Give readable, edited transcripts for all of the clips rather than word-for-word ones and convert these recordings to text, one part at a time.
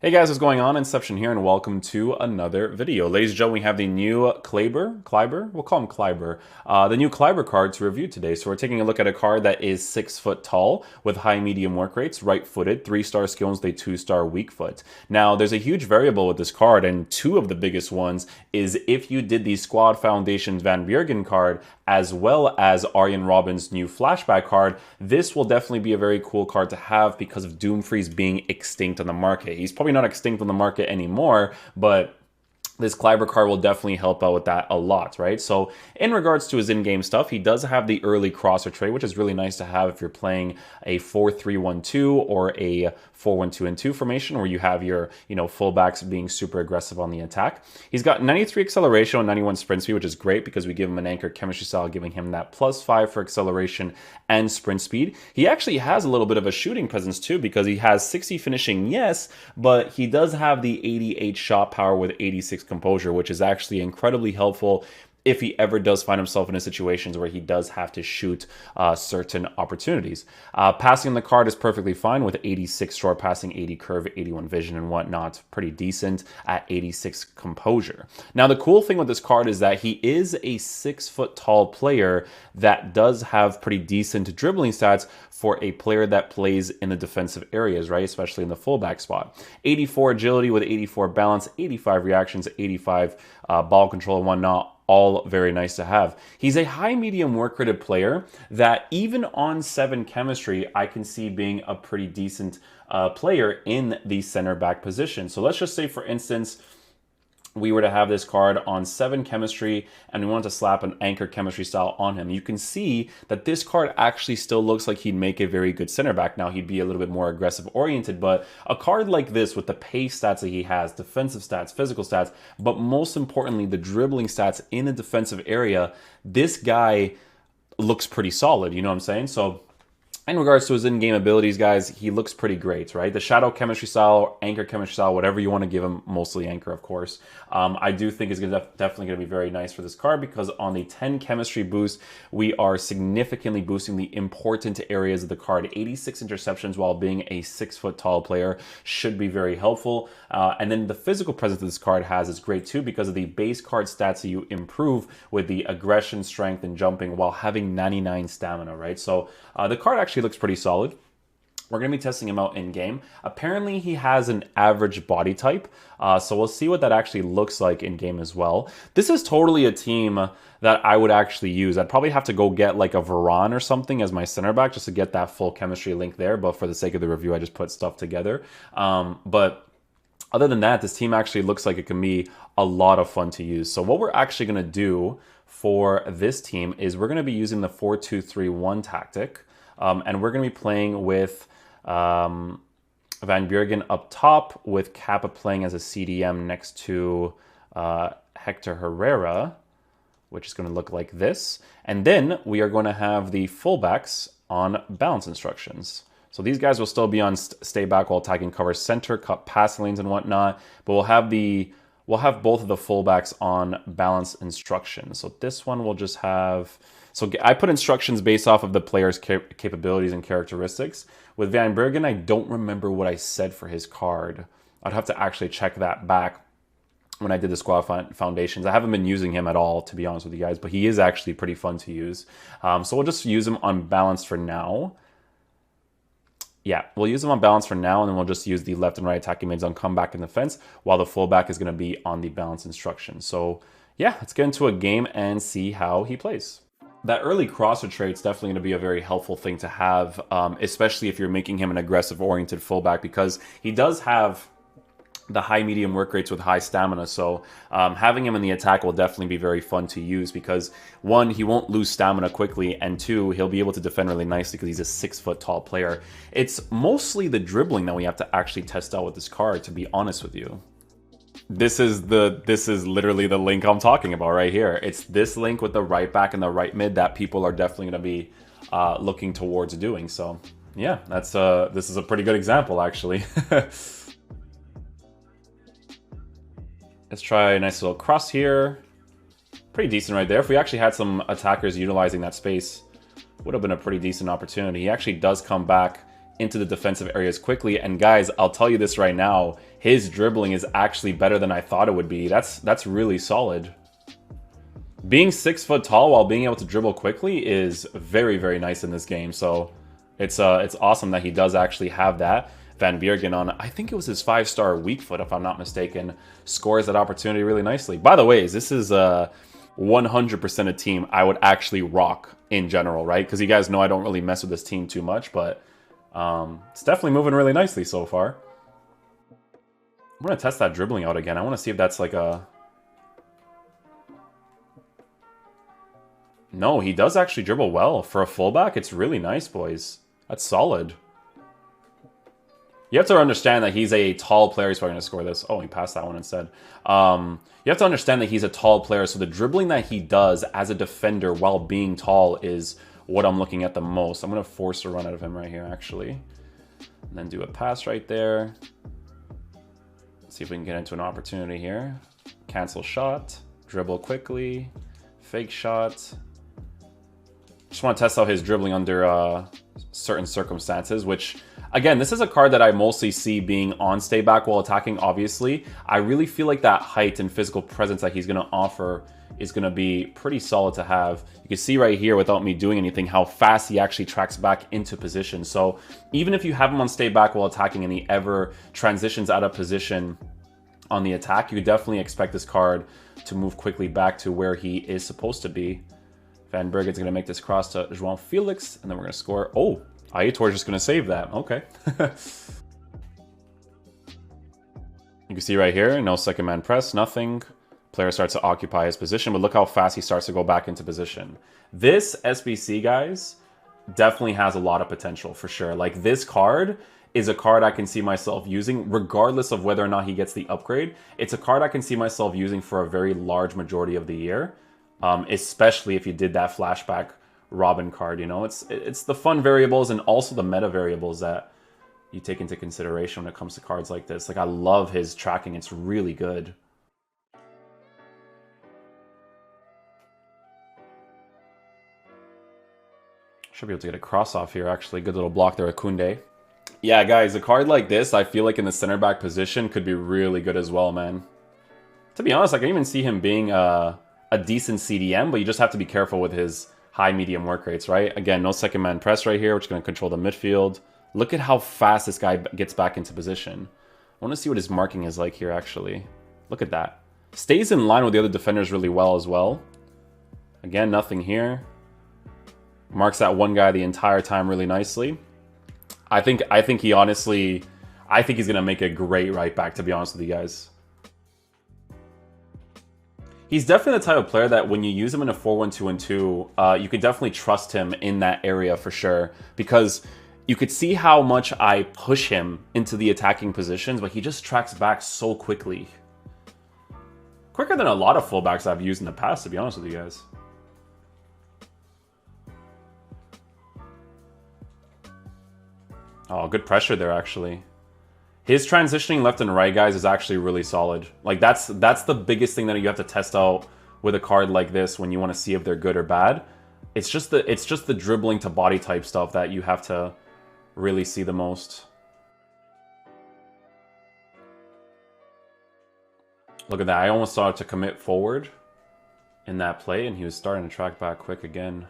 Hey guys, what's going on? Inception here, and welcome to another video. Ladies and gentlemen, we have the new Klaiber? We'll call him Klaiber. The new Klaiber card to review today. So we're taking a look at a card that is 6 foot tall with high medium work rates, right-footed, 3-star skills, a 2-star weak foot. Now, there's a huge variable with this card, and two of the biggest ones is if you did the Squad Foundations Van Bjergen card, as well as Arjen Robben's new flashback card, this will definitely be a very cool card to have because of Dumfries being extinct on the market. He's probably not extinct on the market anymore, but this Klaiber card will definitely help out with that a lot, right? So in regards to his in-game stuff, he does have the early crosser trait, which is really nice to have if you're playing a 4-3-1-2 or a 4-1-2-2 formation where you have your, fullbacks being super aggressive on the attack. He's got 93 acceleration and 91 sprint speed, which is great because we give him an anchored chemistry style, giving him that +5 for acceleration and sprint speed. He actually has a little bit of a shooting presence too because he has 60 finishing, yes, but he does have the 88 shot power with 86 composure, which is actually incredibly helpful if he ever does find himself in a situations where he does have to shoot certain opportunities. Passing on the card is perfectly fine with 86 short passing, 80 curve, 81 vision and whatnot. Pretty decent at 86 composure. Now, the cool thing with this card is that he is a 6 foot tall player that does have pretty decent dribbling stats for a player that plays in the defensive areas, right? Especially in the fullback spot. 84 agility with 84 balance, 85 reactions, 85 ball control and whatnot. All very nice to have. He's a high medium work rated player that even on 7 chemistry, I can see being a pretty decent player in the center back position. So let's just say, for instance, we were to have this card on 7 chemistry and we want to slap an anchor chemistry style on him. You can see that this card actually still looks like he'd make a very good center back. Now, he'd be a little bit more aggressive oriented, but a card like this with the pace stats that he has, defensive stats, physical stats, but most importantly, the dribbling stats in the defensive area, this guy looks pretty solid, you know what I'm saying? So in regards to his in-game abilities, guys, he looks pretty great, right? The shadow chemistry style, anchor chemistry style, whatever you want to give him, mostly anchor, of course. I do think it's definitely going to be very nice for this card because on the 10 chemistry boost, we are significantly boosting the important areas of the card. 86 interceptions while being a 6 foot tall player should be very helpful. And then the physical presence this card has is great too because of the base card stats that you improve with the aggression, strength, and jumping while having 99 stamina, right? So the card actually looks pretty solid. We're going to be testing him out in game. Apparently, he has an average body type, so we'll see what that actually looks like in game as well. This is totally a team that I would actually use. I'd probably have to go get like a Varane or something as my center back just to get that full chemistry link there, but for the sake of the review, I just put stuff together. But other than that, this team actually looks like it can be a lot of fun to use. So what we're actually going to do for this team is we're going to be using the 4-2-3-1 tactic. And we're going to be playing with Van Bjergen up top, with Kappa playing as a CDM next to Hector Herrera, which is going to look like this. And then we are going to have the fullbacks on balance instructions. So these guys will still be on stay back while attacking cover center, cut passing lanes and whatnot, but we'll have both of the fullbacks on balance instructions. So this one will just have... So I put instructions based off of the player's capabilities and characteristics. With Van Bjergen, I don't remember what I said for his card. I'd have to actually check that back when I did the Squad Foundations. I haven't been using him at all, to be honest with you guys, but he is actually pretty fun to use. So we'll just use him on balance for now. Yeah, we'll use him on balance for now, and then we'll just use the left and right attacking mids on comeback and defense, while the fullback is going to be on the balance instruction. So yeah, let's get into a game and see how he plays. That early crosser trait's definitely going to be a very helpful thing to have, especially if you're making him an aggressive-oriented fullback, because he does have the high medium work rates with high stamina. So having him in the attack will definitely be very fun to use because, one, he won't lose stamina quickly, and two, he'll be able to defend really nicely because he's a 6 foot tall player. It's mostly the dribbling that we have to actually test out with this card, to be honest with you. This is literally the link I'm talking about right here. It's this link with the right back and the right mid that people are definitely going to be looking towards doing. So yeah, this is a pretty good example actually. Let's try a nice little cross here. Pretty decent right there. If we actually had some attackers utilizing that space, would have been a pretty decent opportunity. He actually does come back into the defensive areas quickly. And guys, I'll tell you this right now, his dribbling is actually better than I thought it would be. That's really solid. Being 6 foot tall while being able to dribble quickly is very, very nice in this game. So it's awesome that he does actually have that. Van Biergen on, I think it was his 5-star weak foot, if I'm not mistaken, scores that opportunity really nicely. By the way, this is 100% a team I would actually rock in general, right? Because you guys know I don't really mess with this team too much, but it's definitely moving really nicely so far. I'm going to test that dribbling out again. I want to see if that's like a... No, he does actually dribble well. For a fullback, it's really nice, boys. That's solid. You have to understand that he's a tall player. He's probably going to score this. Oh, he passed that one instead. You have to understand that he's a tall player, so the dribbling that he does as a defender while being tall is what I'm looking at the most. I'm going to force a run out of him right here, actually. And then do a pass right there. Let's see if we can get into an opportunity here. Cancel shot. Dribble quickly. Fake shot. Just want to test out his dribbling under certain circumstances, which, again, this is a card that I mostly see being on stay back while attacking, obviously. I really feel like that height and physical presence that he's going to offer is going to be pretty solid to have. You can see right here, without me doing anything, how fast he actually tracks back into position. So even if you have him on stay back while attacking and he ever transitions out of position on the attack, you definitely expect this card to move quickly back to where he is supposed to be. Van Bergen's going to make this cross to João Felix, and then we're going to score. Oh, Aitor's just going to save that. Okay. You can see right here, no second man press, nothing. Player starts to occupy his position, but look how fast he starts to go back into position. This SBC, guys, definitely has a lot of potential for sure. Like, this card is a card I can see myself using regardless of whether or not he gets the upgrade. It's a card I can see myself using for a very large majority of the year. Especially if you did that flashback Robin card, you know, it's the fun variables and also the meta variables that you take into consideration when it comes to cards like this. Like, I love his tracking. It's really good. Should be able to get a cross off here, actually. Good little block there, Akunde. Yeah, guys, a card like this, I feel like in the center back position could be really good as well, man. To be honest, I can even see him being a decent CDM, but you just have to be careful with his high medium work rates, right? Again, no second man press right here, which is going to control the midfield. Look at how fast this guy gets back into position. I want to see what his marking is like here, actually. Look at that. Stays in line with the other defenders really well as well. Again, nothing here. Marks that one guy the entire time really nicely. I think he honestly, I think he's going to make a great right back, to be honest with you guys. He's definitely the type of player that when you use him in a 4-1-2-2, you can definitely trust him in that area for sure. Because you could see how much I push him into the attacking positions, but he just tracks back so quickly. Quicker than a lot of fullbacks I've used in the past, to be honest with you guys. Oh, good pressure there, actually. His transitioning left and right, guys, is actually really solid. Like, that's the biggest thing that you have to test out with a card like this when you want to see if they're good or bad. It's just the dribbling to body type stuff that you have to really see the most. Look at that. I almost started to commit forward in that play, and he was starting to track back quick again.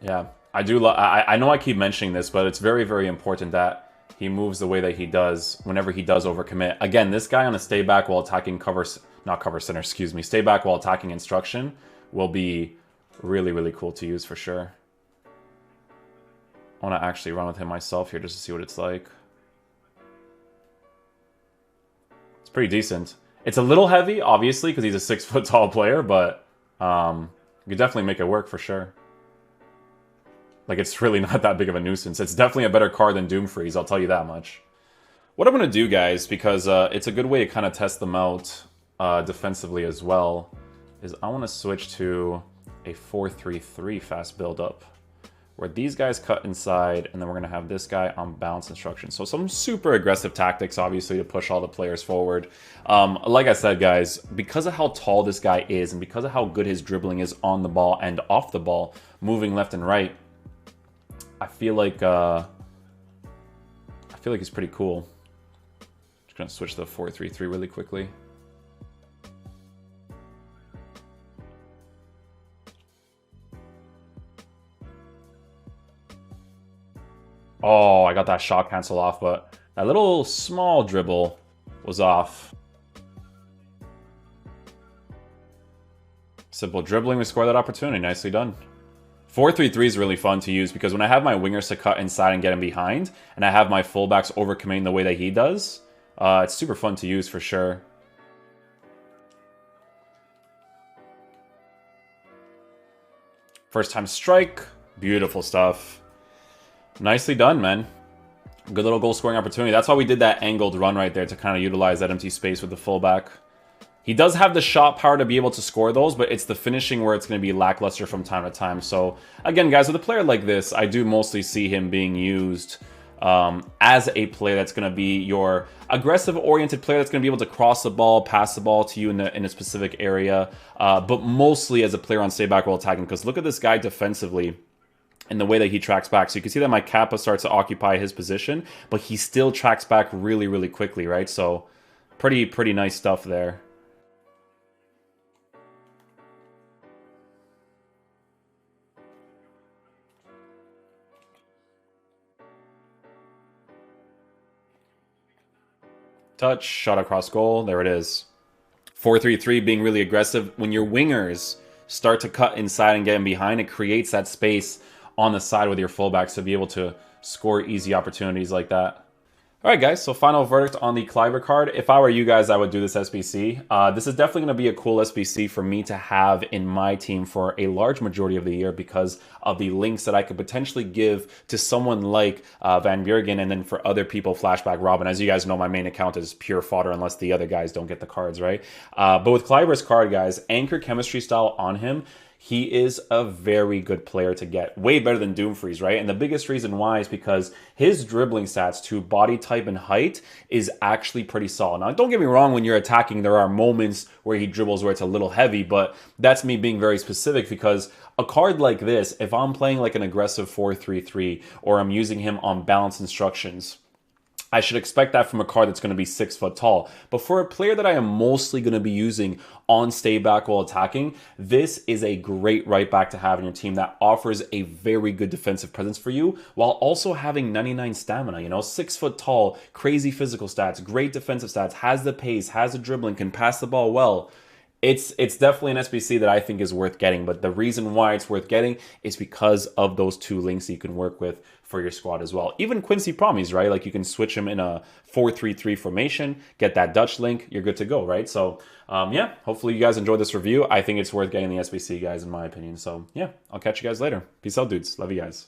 Yeah, I do. I know I keep mentioning this, but it's very, very important that he moves the way that he does whenever he does overcommit. Again, this guy on a stay back while attacking not cover center, excuse me, stay back while attacking instruction will be really, really cool to use for sure. I want to actually run with him myself here just to see what it's like. It's pretty decent. It's a little heavy, obviously, because he's a 6 foot tall player, but you could definitely make it work for sure. Like, it's really not that big of a nuisance. It's definitely a better card than Dumfries, I'll tell you that much. What I'm going to do, guys, because it's a good way to kind of test them out defensively as well, is I want to switch to a 4-3-3 fast build-up. where these guys cut inside, and then we're going to have this guy on balance instructions. So some super aggressive tactics, obviously, to push all the players forward. Like I said, guys, because of how tall this guy is and because of how good his dribbling is on the ball and off the ball, moving left and right, I feel like he's pretty cool. Just going to switch to the 4-3-3 really quickly. Oh, I got that shot cancel off, but that little small dribble was off. Simple dribbling to score that opportunity. Nicely done. 4-3-3 is really fun to use because when I have my wingers to cut inside and get him behind, and I have my fullbacks overcommitting the way that he does, it's super fun to use for sure. First time strike. Beautiful stuff. Nicely done, man. Good little goal scoring opportunity. That's why we did that angled run right there, to kind of utilize that empty space with the fullback. He does have the shot power to be able to score those, but it's the finishing where it's going to be lackluster from time to time. So again, guys, with a player like this, I do mostly see him being used as a player that's going to be your aggressive-oriented player that's going to be able to cross the ball, pass the ball to you in a specific area, but mostly as a player on stay back while attacking. Because look at this guy defensively and the way that he tracks back. So you can see that my Kappa starts to occupy his position, but he still tracks back really, really quickly, right? So pretty nice stuff there. Touch, shot across goal, there it is. 4-3-3 being really aggressive. When your wingers start to cut inside and get in behind, it creates that space on the side with your fullbacks to be able to score easy opportunities like that. All right, guys, so final verdict on the Klaiber card. If I were you guys, I would do this SBC. This is definitely going to be a cool SBC for me to have in my team for a large majority of the year because of the links that I could potentially give to someone like Van Bjorgen, and then for other people, Flashback Robin. As you guys know, my main account is pure fodder unless the other guys don't get the cards, right? But with Klaiber's card, guys, anchor chemistry style on him, he is a very good player to get. Way better than Dumfries, right? And the biggest reason why is because his dribbling stats to body type and height is actually pretty solid. Now, don't get me wrong, when you're attacking, there are moments where he dribbles where it's a little heavy, but that's me being very specific because a card like this, if I'm playing like an aggressive 4-3-3 or I'm using him on balance instructions, I should expect that from a card that's going to be 6 foot tall. But for a player that I am mostly going to be using on stay back while attacking, this is a great right back to have in your team that offers a very good defensive presence for you while also having 99 stamina, you know, 6 foot tall, crazy physical stats, great defensive stats, has the pace, has the dribbling, can pass the ball well. It's definitely an SBC that I think is worth getting, but the reason why it's worth getting is because of those two links you can work with for your squad as well. Even Quincy Promes, right? Like you can switch him in a 4-3-3 formation, get that Dutch link, you're good to go, right? So yeah, hopefully you guys enjoyed this review. I think it's worth getting the SBC, guys, in my opinion. So yeah, I'll catch you guys later. Peace out, dudes. Love you guys.